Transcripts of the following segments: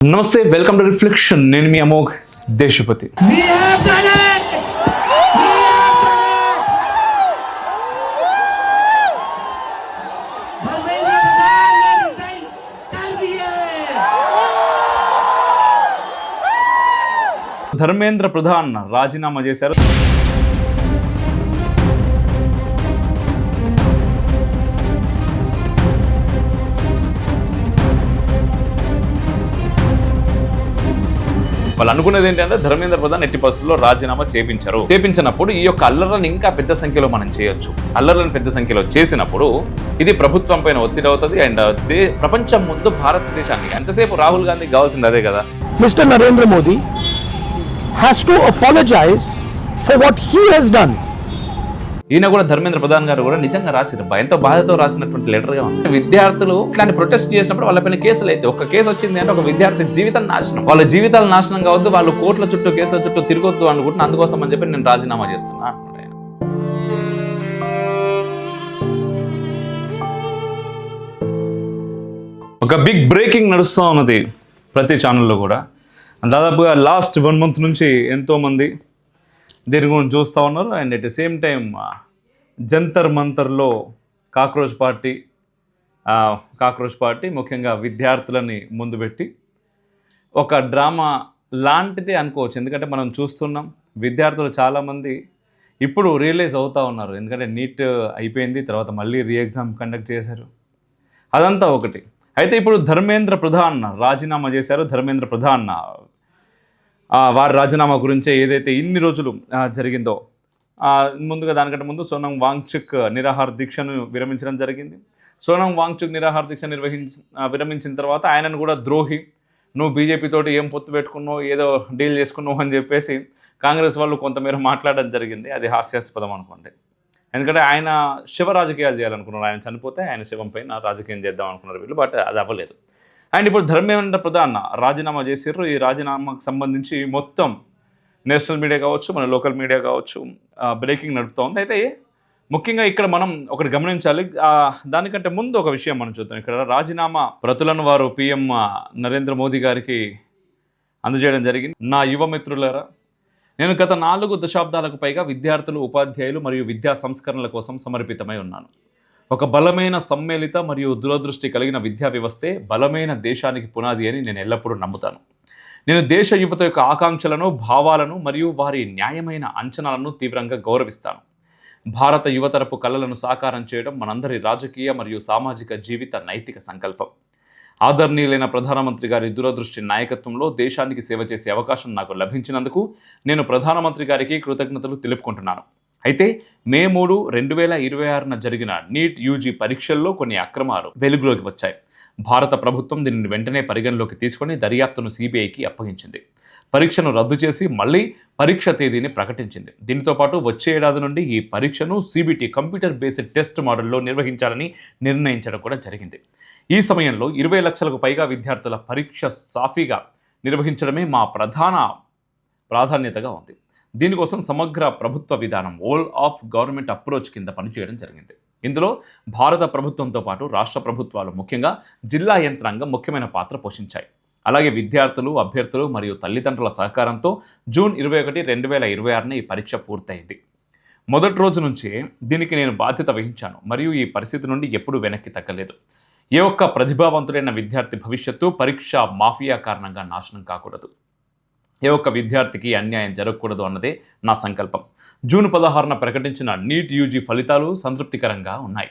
నమస్తే, welcome to reflection. నేను మీ అమోఘ్ దేశపతి. ధర్మేంద్ర ప్రధాన్ రాజీనామా చేశారు. వాళ్ళు అనుకున్నది ఏంటంటే ధర్మేంద్ర ప్రధాన్ ఎట్టి పరిస్థితుల్లో రాజీనామా చేపించినప్పుడు ఈ యొక్క అల్లర్లను ఇంకా పెద్ద సంఖ్యలో మనం చేయొచ్చు. అల్లర్లను పెద్ద సంఖ్యలో చేసినప్పుడు ఇది ప్రభుత్వం పైన ఒత్తిడి అవుతుంది. అండ్ ప్రపంచం ముందు భారతదేశానికి ఎంతసేపు రాహుల్ గాంధీ కావాల్సింది అదే కదా. Mister Narendra Modi has to apologise for what he has done. ఈయన కూడా ధర్మేంద్ర ప్రధాన్ గారు కూడా నిజంగా రాసిరు, ఎంతో బాధతో రాసినటువంటి లెటర్గా ఉంది. విద్యార్థులు ఇట్లాంటి ప్రొటెస్ట్ చేసినప్పుడు వాళ్ళపైన కేసులు అయితే ఒక కేసు వచ్చింది అంటే ఒక విద్యార్థి జీవితం నాశనం, వాళ్ళ జీవితాలు నాశనం కావద్దు, వాళ్ళు కోర్టుల చుట్టూ కేసుల చుట్టూ తిరగొద్దు అనుకుంటున్నా. అందుకోసం అని చెప్పి నేను రాజీనామా చేస్తున్నా. ఒక బిగ్ బ్రేకింగ్ నడుస్తూ ఉన్నది ప్రతి ఛానల్లో కూడా. దాదాపుగా లాస్ట్ 1 month నుంచి ఎంతోమంది దీని గురించి చూస్తూ ఉన్నారు. And at the same time Jantar మంతర్లో కాక్రోచ్ పార్టీ ముఖ్యంగా విద్యార్థులని ముందు పెట్టి ఒక డ్రామా లాంటిదే అనుకోవచ్చు. ఎందుకంటే మనం చూస్తున్నాం విద్యార్థులు చాలామంది ఇప్పుడు రియలైజ్ అవుతూ ఉన్నారు. ఎందుకంటే నీట్ అయిపోయింది, తర్వాత మళ్ళీ ఎగ్జామ్ కండక్ట్ చేశారు, అదంతా ఒకటి. అయితే ఇప్పుడు ధర్మేంద్ర ప్రధాన్ రాజీనామా చేశారు. ధర్మేంద్ర ప్రధాన్ వారి రాజీనామా గురించే ఏదైతే ఇన్ని రోజులు జరిగిందో, ముందుగా దానికంటే ముందు సోనం వాంగ్చుక్ నిరాహార దీక్షను విరమించడం జరిగింది. సోనం వాంగ్చుక్ నిరాహార దీక్ష విరమించిన తర్వాత ఆయనను కూడా ద్రోహి, నువ్వు బీజేపీ తోటి ఏం పొత్తు పెట్టుకున్నావు, ఏదో డీల్ చేసుకున్నావు అని చెప్పేసి కాంగ్రెస్ వాళ్ళు కొంతమేర మాట్లాడడం జరిగింది. అది హాస్యాస్పదం అనుకోండి. ఎందుకంటే ఆయన శివ రాజకీయాలు చేయాలనుకున్నారు. ఆయన చనిపోతే ఆయన శివం పైన రాజకీయం చేద్దాం అనుకున్నారు వీళ్ళు, బట్ అది అవ్వలేదు. అండ్ ఇప్పుడు ధర్మేంద్ర ప్రధాన్ రాజీనామా చేసారు. ఈ రాజీనామాకు సంబంధించి మొత్తం నేషనల్ మీడియా కావచ్చు, మన లోకల్ మీడియా కావచ్చు బ్రేకింగ్ నడుపుతూ ఉంది. అయితే ముఖ్యంగా ఇక్కడ మనం ఒకటి గమనించాలి. దానికంటే ముందు ఒక విషయం మనం చూద్దాం. ఇక్కడ రాజీనామా ప్రతులను వారు PM నరేంద్ర మోదీ గారికి అందజేయడం జరిగింది. నా యువ మిత్రులారా, నేను గత 4 దశాబ్దాలకు పైగా విద్యార్థులు, ఉపాధ్యాయులు మరియు విద్యా సంస్కరణల కోసం సమర్పితమై ఉన్నాను. ఒక బలమైన, సమ్మేళిత మరియు దూరదృష్టి కలిగిన విద్యా వ్యవస్థే బలమైన దేశానికి పునాది అని నేను ఎల్లప్పుడూ నమ్ముతాను. నేను దేశ యువత యొక్క ఆకాంక్షలను, భావాలను మరియు వారి న్యాయమైన అంచనాలను తీవ్రంగా గౌరవిస్తాను. భారత యువతరపు కళలను సాకారం చేయడం మనందరి రాజకీయ మరియు సామాజిక జీవిత నైతిక సంకల్పం. ఆదరణీయులైన ప్రధానమంత్రి గారి దూరదృష్టి నాయకత్వంలో దేశానికి సేవ చేసే అవకాశం నాకు లభించినందుకు నేను ప్రధానమంత్రి గారికి కృతజ్ఞతలు తెలుపుకుంటున్నాను. అయితే May 3, 2026 జరిగిన నీట్ UG పరీక్షల్లో కొన్ని అక్రమాలు వెలుగులోకి వచ్చాయి. భారత ప్రభుత్వం దీనిని వెంటనే పరిగణలోకి తీసుకొని దర్యాప్తును CBIకి అప్పగించింది. పరీక్షను రద్దు చేసి మళ్ళీ పరీక్ష తేదీని ప్రకటించింది. దీనితో పాటు వచ్చే ఏడాది నుండి ఈ పరీక్షను CBT కంప్యూటర్ బేస్డ్ టెస్ట్ మోడల్లో నిర్వహించాలని నిర్ణయించడం కూడా జరిగింది. ఈ సమయంలో 20 లక్షలకు పైగా విద్యార్థుల పరీక్ష సాఫీగా నిర్వహించడమే మా ప్రధాన ప్రాధాన్యతగా ఉంది. దీనికోసం సమగ్ర ప్రభుత్వ విధానం, ఓల్ ఆఫ్ గవర్నమెంట్ అప్రోచ్ కింద పనిచేయడం జరిగింది. ఇందులో భారత ప్రభుత్వంతో పాటు రాష్ట్ర ప్రభుత్వాలు, ముఖ్యంగా జిల్లా యంత్రాంగం ముఖ్యమైన పాత్ర పోషించాయి. అలాగే విద్యార్థులు, అభ్యర్థులు మరియు తల్లిదండ్రుల సహకారంతో June 21, 2026 ఈ పరీక్ష పూర్తయింది. మొదటి రోజు నుంచే దీనికి నేను బాధ్యత వహించాను మరియు ఈ పరిస్థితి నుండి ఎప్పుడూ వెనక్కి తగ్గలేదు. ఏ ఒక్క ప్రతిభావంతుడైన విద్యార్థి భవిష్యత్తు పరీక్ష మాఫియా కారణంగా నాశనం కాకూడదు. ఏ ఒక్క విద్యార్థికి అన్యాయం జరగకూడదు అన్నదే నా సంకల్పం. June 16 ప్రకటించిన నీట్ UG ఫలితాలు సంతృప్తికరంగా ఉన్నాయి.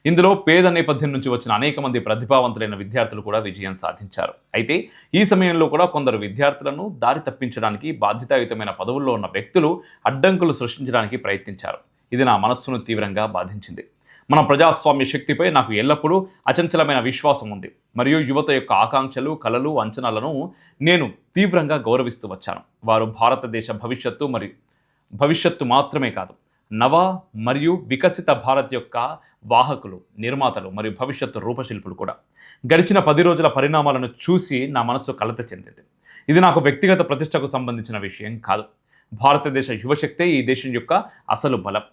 ఇందులో పేద నేపథ్యం నుంచి వచ్చిన అనేక మంది ప్రతిభావంతులైన విద్యార్థులు కూడా విజయం సాధించారు. అయితే ఈ సమయంలో కూడా కొందరు విద్యార్థులను దారి తప్పించడానికి బాధ్యతాయుతమైన పదవుల్లో ఉన్న వ్యక్తులు అడ్డంకులు సృష్టించడానికి ప్రయత్నించారు. ఇది నా మనస్సును తీవ్రంగా బాధించింది. మన ప్రజాస్వామ్య శక్తిపై నాకు ఎల్లప్పుడూ అచంచలమైన విశ్వాసం ఉంది మరియు యువత యొక్క ఆకాంక్షలు, కలలు, అంచనాలను నేను తీవ్రంగా గౌరవిస్తూ వచ్చాను. వారు భారతదేశ భవిష్యత్తు మాత్రమే కాదు, నవ మరియు వికసిత భారత్ యొక్క వాహకులు, నిర్మాతలు మరియు భవిష్యత్తు రూపశిల్పులు కూడా. గడిచిన 10 రోజుల పరిణామాలను చూసి నా మనస్సు కలత చెందింది. ఇది నాకు వ్యక్తిగత ప్రతిష్టకు సంబంధించిన విషయం కాదు. భారతదేశ యువశక్తే ఈ దేశం యొక్క అసలు బలం.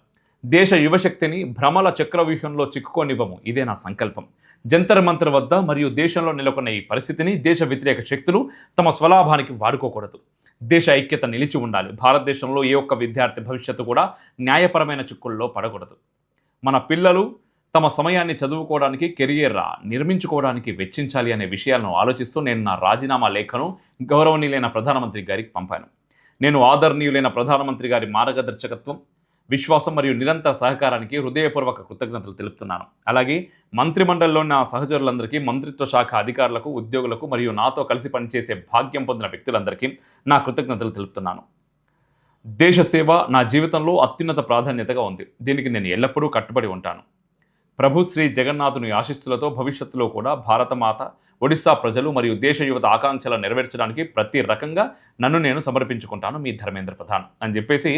దేశ యువశక్తిని భ్రమల చక్రవ్యూహంలో చిక్కుకోనివ్వము, ఇదే నా సంకల్పం. జంతర్ మంతర్ వద్ద మరియు దేశంలో నెలకొన్న ఈ పరిస్థితిని దేశ వ్యతిరేక శక్తులు తమ స్వలాభానికి వాడుకోకూడదు. దేశ ఐక్యత నిలిచి ఉండాలి. భారతదేశంలో ఏ ఒక్క విద్యార్థి భవిష్యత్తు కూడా న్యాయపరమైన చిక్కుల్లో పడకూడదు. మన పిల్లలు తమ సమయాన్ని చదువుకోవడానికి, కెరియర్ నిర్మించుకోవడానికి వెచ్చించాలి అనే విషయాలను ఆలోచిస్తూ నేను నా రాజీనామా లేఖను గౌరవనీయులైన ప్రధానమంత్రి గారికి పంపాను. నేను ఆదరణీయులైన ప్రధానమంత్రి గారి మార్గదర్శకత్వం, విశ్వాసం మరియు నిరంతర సహకారానికి హృదయపూర్వక కృతజ్ఞతలు తెలుపుతున్నాను. అలాగే మంత్రిమండలిలోని నా సహచరులందరికీ, మంత్రిత్వ శాఖ అధికారులకు, ఉద్యోగులకు మరియు నాతో కలిసి పనిచేసే భాగ్యం పొందిన వ్యక్తులందరికీ నా కృతజ్ఞతలు తెలుపుతున్నాను. దేశ సేవ నా జీవితంలో అత్యున్నత ప్రాధాన్యతగా ఉంది. దీనికి నేను ఎల్లప్పుడూ కట్టుబడి ఉంటాను. ప్రభు శ్రీ జగన్నాథుని ఆశీస్సులతో భవిష్యత్తులో కూడా భారతమాత, ఒడిశా ప్రజలు మరియు దేశ యువత ఆకాంక్షలు నెరవేర్చడానికి ప్రతి రకంగా నన్ను నేను సమర్పించుకుంటాను, మీ ధర్మేంద్ర ప్రధాన్ అని చెప్పేసి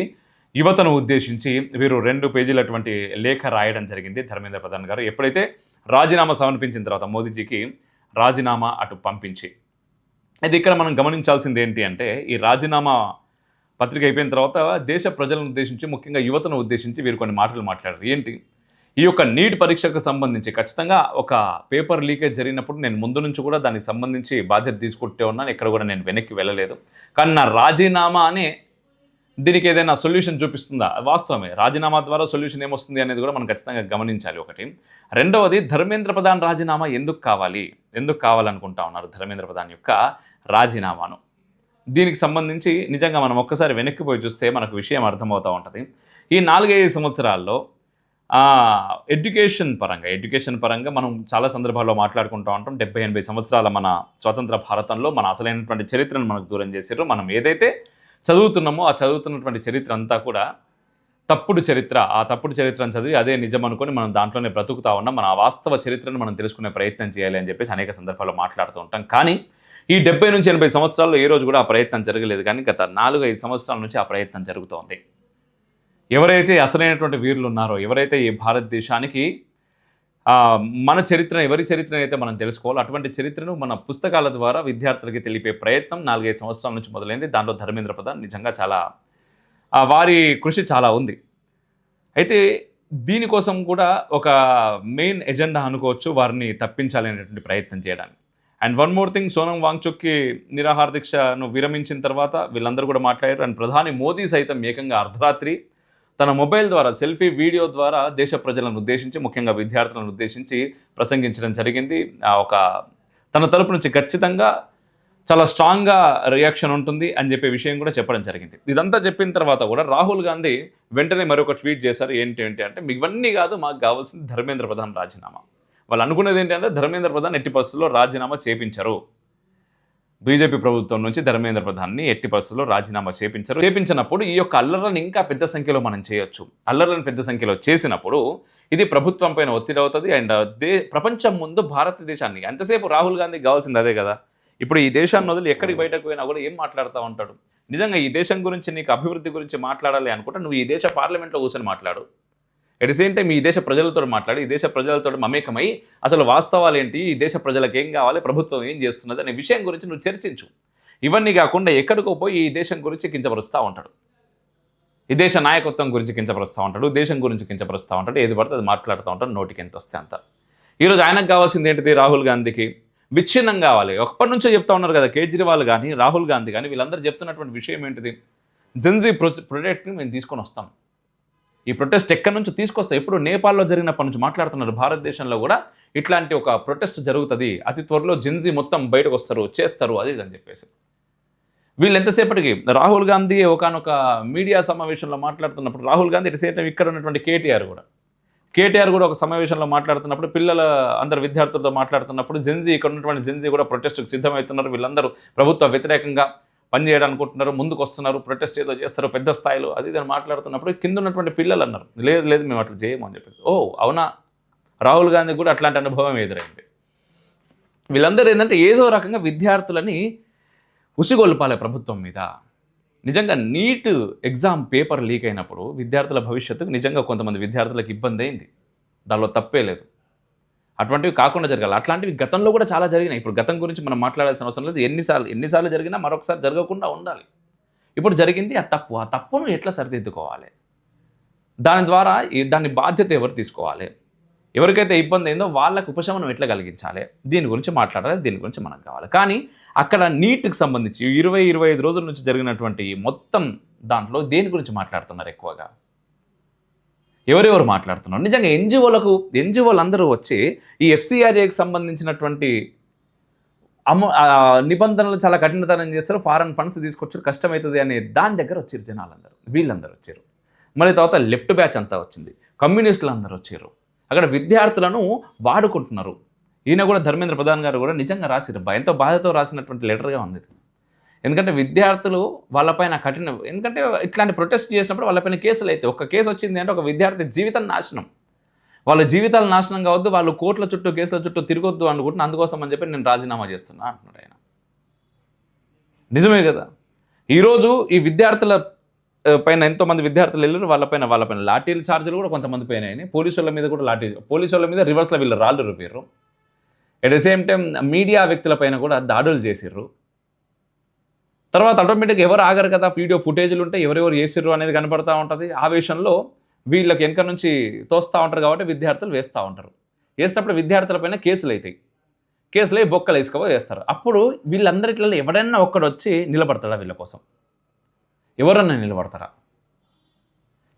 యువతను ఉద్దేశించి వీరు 2 పేజీలటువంటి లేఖ రాయడం జరిగింది ధర్మేంద్ర ప్రధాన్ గారు. ఎప్పుడైతే రాజీనామా సమర్పించిన తర్వాత మోదీజీకి రాజీనామా అటు పంపించి, అయితే ఇక్కడ మనం గమనించాల్సింది ఏంటి అంటే, ఈ రాజీనామా పత్రిక అయిపోయిన తర్వాత దేశ ప్రజలను ఉద్దేశించి, ముఖ్యంగా యువతను ఉద్దేశించి వీరు కొన్ని మాటలు మాట్లాడారు. ఏంటి, ఈ యొక్క నీట్ పరీక్షకు సంబంధించి ఖచ్చితంగా ఒక పేపర్ లీకేజ్ జరిగినప్పుడు నేను ముందు నుంచి కూడా దానికి సంబంధించి బాధ్యత తీసుకుంటే ఉన్నాను. ఎక్కడ కూడా నేను వెనక్కి వెళ్ళలేదు. కానీ నా రాజీనామా అనే దీనికి ఏదైనా సొల్యూషన్ చూపిస్తుందా? వాస్తవమే, రాజీనామా ద్వారా సొల్యూషన్ ఏమొస్తుంది అనేది కూడా మనం ఖచ్చితంగా గమనించాలి. ఒకటి. రెండవది, ధర్మేంద్ర ప్రధాన్ రాజీనామా ఎందుకు కావాలనుకుంటా ఉన్నారు ధర్మేంద్ర ప్రధాన్ యొక్క రాజీనామాను? దీనికి సంబంధించి నిజంగా మనం ఒక్కసారి వెనక్కిపోయి చూస్తే మనకు విషయం అర్థమవుతూ ఉంటుంది. ఈ 4-5 సంవత్సరాల్లో ఎడ్యుకేషన్ పరంగా మనం చాలా సందర్భాల్లో మాట్లాడుకుంటూ ఉంటాం. 70-80 సంవత్సరాల మన స్వతంత్ర భారతంలో మన అసలైనటువంటి చరిత్రను మనకు దూరం చేశారు. మనం ఏదైతే చదువుతున్నామో ఆ చదువుతున్నటువంటి చరిత్ర అంతా కూడా తప్పుడు చరిత్ర. ఆ తప్పుడు చరిత్రను చదివి అదే నిజం అనుకొని మనం దాంట్లోనే బ్రతుకుతా ఉన్నాం. మన వాస్తవ చరిత్రను మనం తెలుసుకునే ప్రయత్నం చేయాలి అని చెప్పేసి అనేక సందర్భాల్లో మాట్లాడుతూ ఉంటాం. కానీ ఈ 70 నుంచి 80 సంవత్సరాల్లో ఏ రోజు కూడా ఆ ప్రయత్నం జరగలేదు. కానీ గత 4-5 సంవత్సరాల నుంచి ఆ ప్రయత్నం జరుగుతోంది. ఎవరైతే అసలైనటువంటి వీరులు ఉన్నారో, ఎవరైతే ఈ భారతదేశానికి మన చరిత్ర, ఎవరి చరిత్రను అయితే మనం తెలుసుకోవాలో అటువంటి చరిత్రను మన పుస్తకాల ద్వారా విద్యార్థులకి తెలిపే ప్రయత్నం 4-5 సంవత్సరాల నుంచి మొదలైంది. దాంట్లో ధర్మేంద్ర ప్రధాన్ నిజంగా చాలా వారి కృషి చాలా ఉంది. అయితే దీనికోసం కూడా ఒక మెయిన్ ఎజెండా అనుకోవచ్చు వారిని తప్పించాలి అనేటువంటి ప్రయత్నం చేయడానికి. And one more thing, Sonam వాంగ్చుక్కి నిరాహార దీక్షను విరమించిన తర్వాత వీళ్ళందరూ కూడా మాట్లాడారు. అండ్ ప్రధాని మోదీ సైతం ఏకంగా అర్ధరాత్రి తన మొబైల్ ద్వారా సెల్ఫీ వీడియో ద్వారా దేశ ప్రజలను ఉద్దేశించి, ముఖ్యంగా విద్యార్థులను ఉద్దేశించి ప్రసంగించడం జరిగింది. తన తరపు నుంచి ఖచ్చితంగా చాలా స్ట్రాంగ్గా రియాక్షన్ ఉంటుంది అని చెప్పే విషయం కూడా చెప్పడం జరిగింది. ఇదంతా చెప్పిన తర్వాత కూడా రాహుల్ గాంధీ వెంటనే మరొక ట్వీట్ చేశారు. ఏంటి అంటే, ఇవన్నీ కాదు, మాకు కావాల్సింది ధర్మేంద్ర ప్రధాన్ రాజీనామా. వాళ్ళు అనుకున్నది ఏంటంటే ధర్మేంద్ర ప్రధాన్ ఎట్టి పరిస్థితుల్లో రాజీనామా చేపించరు. బీజేపీ ప్రభుత్వం నుంచి ధర్మేంద్ర ప్రధాన్ని ఎట్టి పరిస్థితుల్లో రాజీనామా చేపించినప్పుడు ఈ యొక్క అల్లర్లను ఇంకా పెద్ద సంఖ్యలో మనం చేయొచ్చు. అల్లర్లను పెద్ద సంఖ్యలో చేసినప్పుడు ఇది ప్రభుత్వం పైన ఒత్తిడి అవుతుంది. అండ్ ప్రపంచం ముందు భారతదేశాన్ని, ఎంతసేపు రాహుల్ గాంధీకి కావాల్సింది అదే కదా. ఇప్పుడు ఈ దేశాన్ని వదిలి ఎక్కడికి బయటకు పోయినా కూడా ఏం మాట్లాడుతూ ఉంటాడు? నిజంగా ఈ దేశం గురించి, నీకు అభివృద్ధి గురించి మాట్లాడాలి అనుకుంటే నువ్వు ఈ దేశ పార్లమెంట్లో కూర్చొని మాట్లాడు. ఎట్ ది సేమ్ టైం ఈ దేశ ప్రజలతో మాట్లాడి, ఈ దేశ ప్రజలతో మమేకమై అసలు వాస్తవాలు ఏంటి, ఈ దేశ ప్రజలకు ఏం కావాలి, ప్రభుత్వం ఏం చేస్తున్నది అనే విషయం గురించి నువ్వు చర్చించు. ఇవన్నీ కాకుండా ఎక్కడికో పోయి ఈ దేశం గురించి కించపరుస్తూ ఉంటాడు, ఈ దేశ నాయకత్వం గురించి కించపరుస్తూ ఉంటాడు, దేశం గురించి కించపరుస్తూ ఉంటాడు, ఏది పడితే అది మాట్లాడుతూ ఉంటాడు, నోటికి ఎంత వస్తే అంత. ఈరోజు ఆయనకు కావాల్సింది ఏంటిది? రాహుల్ గాంధీకి విచ్ఛిన్నం కావాలి. ఎప్పటి నుంచో చెప్తా ఉన్నారు కదా కేజ్రీవాల్ కానీ, రాహుల్ గాంధీ కానీ, వీళ్ళందరూ చెప్తున్నటువంటి విషయం ఏంటిది? జెన్జీ ప్రొటెక్ట్ని మేము తీసుకొని వస్తాం. ఈ ప్రొటెస్ట్ ఎక్కడి నుంచి తీసుకొస్తాం? ఇప్పుడు నేపాల్లో జరిగినప్పటి నుంచి మాట్లాడుతున్నారు. భారతదేశంలో కూడా ఇట్లాంటి ఒక ప్రొటెస్ట్ జరుగుతుంది, అతి త్వరలో జెన్జీ మొత్తం బయటకు వస్తారు, చేస్తారు, అది అని చెప్పేసి వీళ్ళు ఎంతసేపటికి రాహుల్ గాంధీ ఒకనొక మీడియా సమావేశంలో మాట్లాడుతున్నప్పుడు, రాహుల్ గాంధీ ఇటు సేపు ఇక్కడ ఉన్నటువంటి కేటీఆర్ కూడా ఒక సమావేశంలో మాట్లాడుతున్నప్పుడు, పిల్లల అందరు విద్యార్థులతో మాట్లాడుతున్నప్పుడు జెన్జీ, ఇక్కడ ఉన్నటువంటి జెన్జీ కూడా ప్రొటెస్ట్కి సిద్ధమవుతున్నారు, వీళ్ళందరూ ప్రభుత్వ వ్యతిరేకంగా పనిచేయడానుకుంటున్నారు, ముందుకు వస్తున్నారు, ప్రొటెస్ట్ ఏదో చేస్తారు పెద్ద స్థాయిలో, అది అని మాట్లాడుతున్నప్పుడు కింద ఉన్నటువంటి పిల్లలు అన్నారు, లేదు మేము అట్లా చేయము అని చెప్పేసి. ఓ అవునా, రాహుల్ గాంధీ కూడా అట్లాంటి అనుభవం ఎదురైంది. వీళ్ళందరూ ఏంటంటే ఏదో రకంగా విద్యార్థులని ఉసిగొల్పాలి ప్రభుత్వం మీద. నిజంగా నీట్ ఎగ్జామ్ పేపర్ లీక్ అయినప్పుడు విద్యార్థుల భవిష్యత్తుకు నిజంగా కొంతమంది విద్యార్థులకు ఇబ్బంది అయింది, దానిలో తప్పే లేదు. అటువంటివి కాకుండా జరగాలి. అట్లాంటివి గతంలో కూడా చాలా జరిగినాయి. ఇప్పుడు గతం గురించి మనం మాట్లాడాల్సిన అవసరం లేదు. ఎన్నిసార్లు జరిగినా మరొకసారి జరగకుండా ఉండాలి. ఇప్పుడు జరిగింది ఆ తప్పును ఎట్లా సరిదిద్దుకోవాలి? దాని ద్వారా దాని బాధ్యత ఎవరు తీసుకోవాలి, ఎవరికైతే ఇబ్బంది అయిందో వాళ్ళకు ఉపశమనం ఎట్లా కలిగించాలి, దీని గురించి మాట్లాడాలి, దీని గురించి మనకు కావాలి. కానీ అక్కడ నీట్కి సంబంధించి 20-25 రోజుల నుంచి జరిగినటువంటి మొత్తం దాంట్లో దేని గురించి మాట్లాడుతున్నారు ఎక్కువగా, ఎవరెవరు మాట్లాడుతున్నారు? నిజంగా ఎన్జిఓలు అందరూ వచ్చి ఈ ఎఫ్సిఆర్ఏకి సంబంధించినటువంటి నిబంధనలు చాలా కఠినతరం చేస్తారు, ఫారెన్ ఫండ్స్ తీసుకొచ్చారు, కష్టమవుతుంది అనే దాని దగ్గర వచ్చారు జనాలందరూ, వీళ్ళందరూ వచ్చారు. మళ్ళీ తర్వాత లెఫ్ట్ బ్యాచ్ అంతా వచ్చింది, కమ్యూనిస్టులు అందరూ వచ్చారు. అక్కడ విద్యార్థులను వాడుకుంటున్నారు. ఈయన కూడా ధర్మేంద్ర ప్రధాన్ గారు కూడా నిజంగా రాసిరు, ఎంతో బాధతో రాసినటువంటి లెటర్గా ఉంది. ఎందుకంటే విద్యార్థులు వాళ్ళపైన ఎందుకంటే ఇట్లాంటి ప్రొటెస్ట్ చేసినప్పుడు వాళ్ళపైన కేసులు అయితే, ఒక కేసు వచ్చింది అంటే ఒక విద్యార్థి జీవితం నాశనం, వాళ్ళ జీవితాలు నాశనం కావద్దు, వాళ్ళు కోర్టుల చుట్టూ కేసుల చుట్టూ తిరగొద్దు అనుకుంటున్నా, అందుకోసం అని చెప్పి నేను రాజీనామా చేస్తున్నా అంటున్నాడు ఆయన. నిజమే కదా. ఈరోజు ఈ విద్యార్థుల పైన ఎంతోమంది విద్యార్థులు వెళ్ళారు, వాళ్ళపైన లాఠీల ఛార్జీలు కూడా కొంతమంది పోయినాయని, పోలీసుల మీద కూడా పోలీసుల మీద రివర్స్లో వీళ్ళు రాళ్ళు రుపారు. At the same time media వ్యక్తుల పైన కూడా దాడులు చేసిర్రు. తర్వాత ఆటోమేటిక్గా ఎవరు ఆగరు కదా, వీడియో ఫుటేజ్లు ఉంటే ఎవరెవరు చేసిర్రు అనేది కనపడతా ఉంటుంది. ఆవేశంలో వీళ్ళకి వెనక నుంచి తోస్తూ ఉంటారు కాబట్టి విద్యార్థులు వేస్తూ ఉంటారు. వేసినప్పుడు విద్యార్థులపైన కేసులు అవుతాయి, కేసులు అయి బొక్కలు వేసుకోవో వేస్తారు. అప్పుడు వీళ్ళందరిట్లో ఎవడన్నా ఒక్కడు వచ్చి నిలబడతాడా వీళ్ళ కోసం? ఎవరన్నా నిలబడతారా?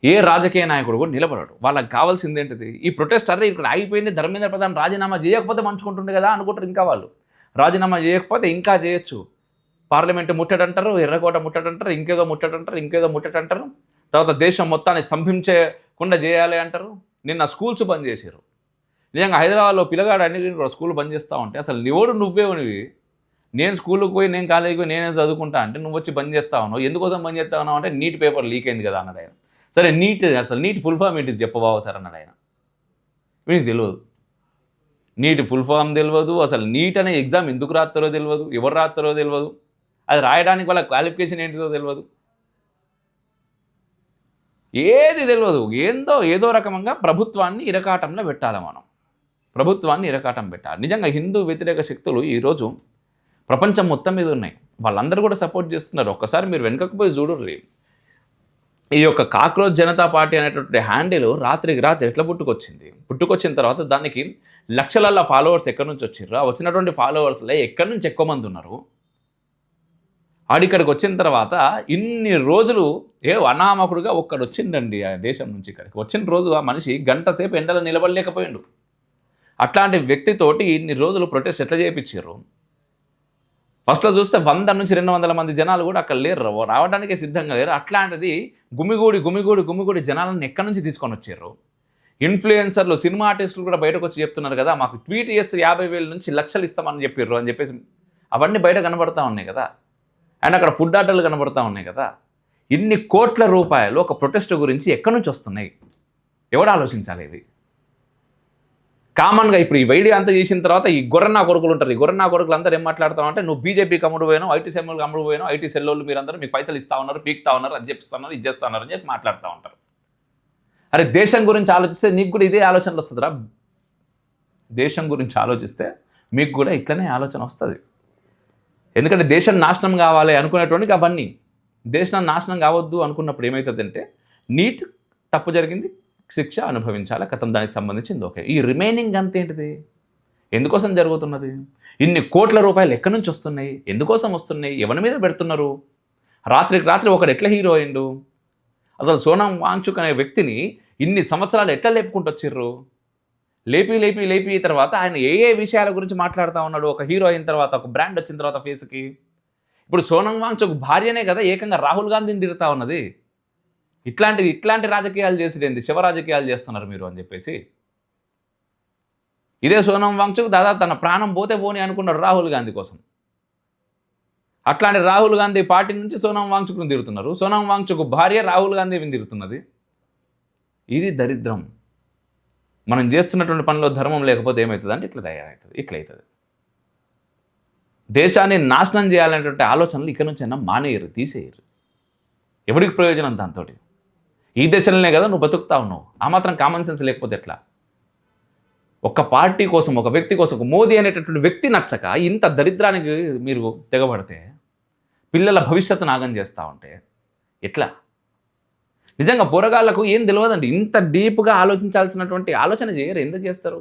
ఏ రాజకీయ నాయకుడు కూడా నిలబడడు. వాళ్ళకి కావాల్సింది ఏంటిది? ఈ ప్రొటెస్ట్ అరే ఇక్కడ ఆగిపోయింది, ధర్మేంద్ర ప్రధాన్ రాజీనామా చేయకపోతే మంచుకుంటుండే కదా అనుకుంటారు. ఇంకా వాళ్ళు రాజీనామా చేయకపోతే ఇంకా చేయొచ్చు, పార్లమెంటు ముట్టడంటారు, ఎర్రకోట ముట్టడంటారు, ఇంకేదో ముట్టడంటారు. తర్వాత దేశం మొత్తాన్ని స్తంభించకుండా చేయాలి అంటారు. నిన్న స్కూల్స్ బంద్ చేశారు. నిజంగా హైదరాబాద్లో పిల్లగాడు అన్ని కూడా స్కూల్ బంద్ చేస్తూ ఉంటే అసలు నువ్వేనివి, నేను స్కూల్కి పోయి నేను కాలేజీకి పోయి నేనే చదువుకుంటా అంటే నువ్వు వచ్చి బంద్ చేస్తా ఉన్నావు, ఎందుకోసం బంద్ చేస్తా ఉన్నావు అంటే నీట్ పేపర్ లీక్ అయింది కదా అన్నాడు ఆయన. సరే అసలు నీట్ ఫుల్ ఫామ్ ఏంటిది చెప్పబావు సార్ అన్నాడు ఆయన. వీనికి తెలియదు, నీట్ ఫుల్ ఫామ్ తెలియదు, అసలు నీట్ అనే ఎగ్జామ్ ఎందుకు రాస్తారో తెలియదు, ఎవరు రాస్తారో తెలియదు, అది రాయడానికి వాళ్ళ క్వాలిఫికేషన్ ఏంటిదో తెలియదు, ఏది తెలియదు. ఏదో రకంగా ప్రభుత్వాన్ని ఇరకాటంలో పెట్టాలి, ప్రభుత్వాన్ని ఇరకాటం పెట్టాలి. నిజంగా హిందూ వ్యతిరేక శక్తులు ఈరోజు ప్రపంచం మొత్తం మీద ఉన్నాయి, వాళ్ళందరూ కూడా సపోర్ట్ చేస్తున్నారు. ఒక్కసారి మీరు వెనుకకు పోయి చూడుర్రి, ఈ యొక్క కాక్రోచ్ జనతా పార్టీ అనేటువంటి హ్యాండిల్ రాత్రికి రాత్రి ఎట్లా పుట్టుకొచ్చిన తర్వాత దానికి లక్షల ఫాలోవర్స్ ఎక్కడి నుంచి వచ్చిర్రు, వచ్చినటువంటి ఫాలోవర్స్లో ఎక్కడి నుంచి ఎక్కువ మంది ఉన్నారు, ఆడిక్కడికి వచ్చిన తర్వాత ఇన్ని రోజులు అనామకుడుగా ఒక్కడు వచ్చిండండి ఆ దేశం నుంచి. ఇక్కడికి వచ్చిన రోజు ఆ మనిషి గంట సేపు ఎండలో నిలబడలేకపోయిండు. అట్లాంటి వ్యక్తితోటి ఇన్ని రోజులు ప్రొటెస్ట్ ఎట్లా చేయించారు? ఫస్ట్లో చూస్తే 100 నుంచి 200 మంది జనాలు కూడా అక్కడ లేరు, రావడానికే సిద్ధంగా లేరు. అట్లాంటిది గుమిగూడి జనాలను ఎక్కడి నుంచి తీసుకొని వచ్చారు? ఇన్ఫ్లుయెన్సర్లు, సినిమా ఆర్టిస్టులు కూడా బయటకు వచ్చి చెప్తున్నారు కదా, మాకు ట్వీట్ చేస్తే 50,000 నుంచి లక్షలు ఇస్తామని చెప్పారు అని చెప్పేసి అవన్నీ బయట కనబడతా ఉన్నాయి కదా. అండ్ అక్కడ ఫుడ్ ఆర్డర్లు కనబడతా ఉన్నాయి కదా. ఇన్ని కోట్ల రూపాయలు ఒక ప్రొటెస్ట్ గురించి ఎక్కడి నుంచి వస్తున్నాయి? ఎవడు ఆలోచించాలి ఇది? కామన్గా ఇప్పుడు ఈ వైడి అంతా చేసిన తర్వాత ఈ గొర్రెనా కొడుకులు ఉంటారు, ఈ గొర్రెనా కొడుకులు అందరూ ఏం మాట్లాడతామంటే నువ్వు బీజేపీకి అమ్ముడు పోయినావు, ఐటీ సెల్లులకు అమ్ముడు పోయినావు, ఐటీ సెల్లోళ్ళు మీరందరూ మీకు పైసలు ఇస్తా ఉన్నారు, పీక్తా ఉన్నారు, అది చెప్పిస్తున్నారు, ఇది చేస్తా ఉన్నారు అని చెప్పి మాట్లాడుతూ ఉంటారు. అరే దేశం గురించి ఆలోచిస్తే నీకు కూడా ఇదే ఆలోచనలు వస్తుందిరా. దేశం గురించి ఆలోచిస్తే మీకు కూడా ఇట్లనే ఆలోచన వస్తుంది. ఎందుకంటే దేశం నాశనం కావాలి అనుకునేటువంటి అవన్నీ, దేశం నాశనం కావద్దు అనుకున్నప్పుడు ఏమవుతుందంటే నీట్ తప్పు జరిగింది, శిక్ష అనుభవించాలి, కథం దానికి సంబంధించింది ఓకే. ఈ రిమైనింగ్ అంతేంటిది? ఎందుకోసం జరుగుతున్నది? ఇన్ని కోట్ల రూపాయలు ఎక్కడి నుంచి వస్తున్నాయి? ఎందుకోసం వస్తున్నాయి? ఎవరి మీద పెడుతున్నారు? రాత్రికి రాత్రి ఒకడు ఎట్లా హీరో అయిండు? అసలు సోనం వాంగ్చుక్ అనే వ్యక్తిని ఇన్ని సంవత్సరాలు ఎట్లా లేపుకుంటూ వచ్చిర్రు? లేపి తర్వాత ఆయన ఏ విషయాల గురించి మాట్లాడుతూ ఉన్నాడు? ఒక హీరో అయిన తర్వాత, ఒక బ్రాండ్ వచ్చిన తర్వాత ఫేస్కి. ఇప్పుడు సోనం వాంగ్చుక్ భార్యనే కదా ఏకంగా రాహుల్ గాంధీని తిరుగుతూ ఉన్నది. ఇట్లాంటి రాజకీయాలు చేసిరేంది, శివ రాజకీయాలు చేస్తున్నారు మీరు అని చెప్పేసి. ఇదే సోనం వాంగ్చుక్ దాదాపు తన ప్రాణం పోని అనుకున్నాడు రాహుల్ గాంధీ కోసం. అట్లాంటి రాహుల్ గాంధీ పార్టీ నుంచి సోనం వాంగ్చుక్ను తిరుగుతున్నారు. సోనం వాంగ్చుక్ భార్య రాహుల్ గాంధీని తిరుగుతున్నది. ఇది దరిద్రం. మనం చేస్తున్నటువంటి పనిలో ధర్మం లేకపోతే ఏమవుతుంది అంటే ఇట్లయితుంది. దేశాన్ని నాశనం చేయాలనేటువంటి ఆలోచనలు ఇక్కడ నుంచి అయినా మానేయరు, తీసేయరు. ఎవరికి ప్రయోజనం దాంతో? ఈ దేశంలోనే కదా నువ్వు బతుకుతా ఉన్నావు. ఆ మాత్రం కామన్ సెన్స్ లేకపోతే ఎట్లా? ఒక పార్టీ కోసం, ఒక వ్యక్తి కోసం, ఒక మోదీ అనేటటువంటి వ్యక్తి నచ్చక ఇంత దరిద్రానికి మీరు తెగబడితే, పిల్లల భవిష్యత్తు నాగం చేస్తూ ఉంటే ఎట్లా? నిజంగా పోరగాళ్ళకు ఏం తెలియదండి. ఇంత డీప్గా ఆలోచించాల్సినటువంటి ఆలోచన చేయరు. ఎందుకు చేస్తారు?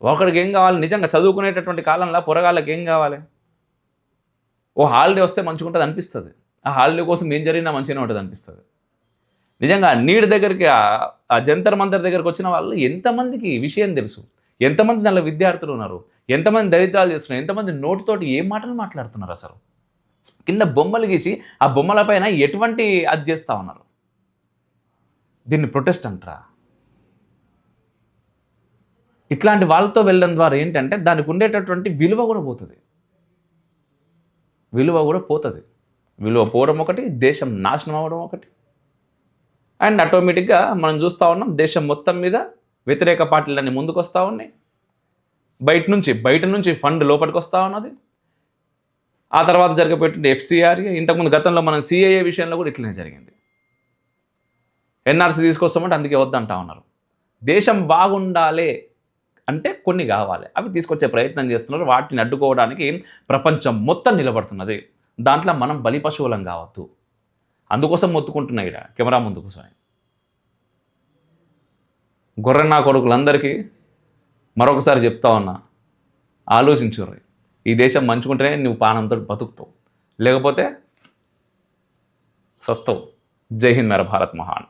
ఒకడికి ఏం కావాలి? నిజంగా చదువుకునేటటువంటి కాలంలో పోరగాళ్ళకి ఏం కావాలి? ఓ హాలిడే వస్తే మంచిగా ఉంటుంది అనిపిస్తుంది. ఆ హాలిడే కోసం ఏం జరిగినా మంచిగానే ఉంటుంది అనిపిస్తుంది. నిజంగా నీడ్ దగ్గరికి ఆ జంతర్ మంతర్ దగ్గరికి వచ్చిన వాళ్ళు ఎంతమందికి విషయం తెలుసు? ఎంతమంది దానిలో విద్యార్థులు ఉన్నారు? ఎంతమంది దరిద్రాలు చేస్తున్నారు? ఎంతమంది నోటితోటి ఏం మాటలు మాట్లాడుతున్నారు అసలు? కింద బొమ్మలు గీసి ఆ బొమ్మల పైన ఎటువంటి అది చేస్తూ ఉన్నారు. దీన్ని ప్రొటెస్ట్ అంటారా? ఇట్లాంటి వాళ్ళతో వెళ్ళడం ద్వారా ఏంటంటే దానికి ఉండేటటువంటి విలువ కూడా పోతుంది. విలువ కూడా పోతుంది. విలువ పోవడం ఒకటి, దేశం నాశనం అవ్వడం ఒకటి. అండ్ ఆటోమేటిక్గా మనం చూస్తూ ఉన్నాం దేశం మొత్తం మీద వ్యతిరేక పార్టీలన్నీ ముందుకు వస్తూ ఉన్నాయి. బయట నుంచి ఫండ్ లోపలికి వస్తూ ఉన్నది. ఆ తర్వాత జరగబెట్టిన FCR, ఇంతకుముందు గతంలో మనం CAA విషయంలో కూడా ఇట్లనే జరిగింది. NRC తీసుకొస్తామంటే అందుకే వద్దంటా ఉన్నారు. దేశం బాగుండాలి అంటే కొన్ని కావాలి, అవి తీసుకొచ్చే ప్రయత్నం చేస్తున్నారు. వాటిని అడ్డుకోవడానికి ప్రపంచం మొత్తం నిలబడుతున్నది. దాంట్లో మనం బలి పశువులం కావద్దు. అందుకోసం మొత్తుకుంటున్నాయి ఇక్కడ కెమెరా ముందు కూర్చొని. గొర్రెన్నా కొడుకులందరికీ మరొకసారి చెప్తా ఉన్నా, ఆలోచించుర్రి. ఈ దేశం మంచుకుంటేనే నువ్వు పానంతో బతుకుతావు, లేకపోతే సస్తావు. జై హింద్, మేరా భారత్ మహాన్.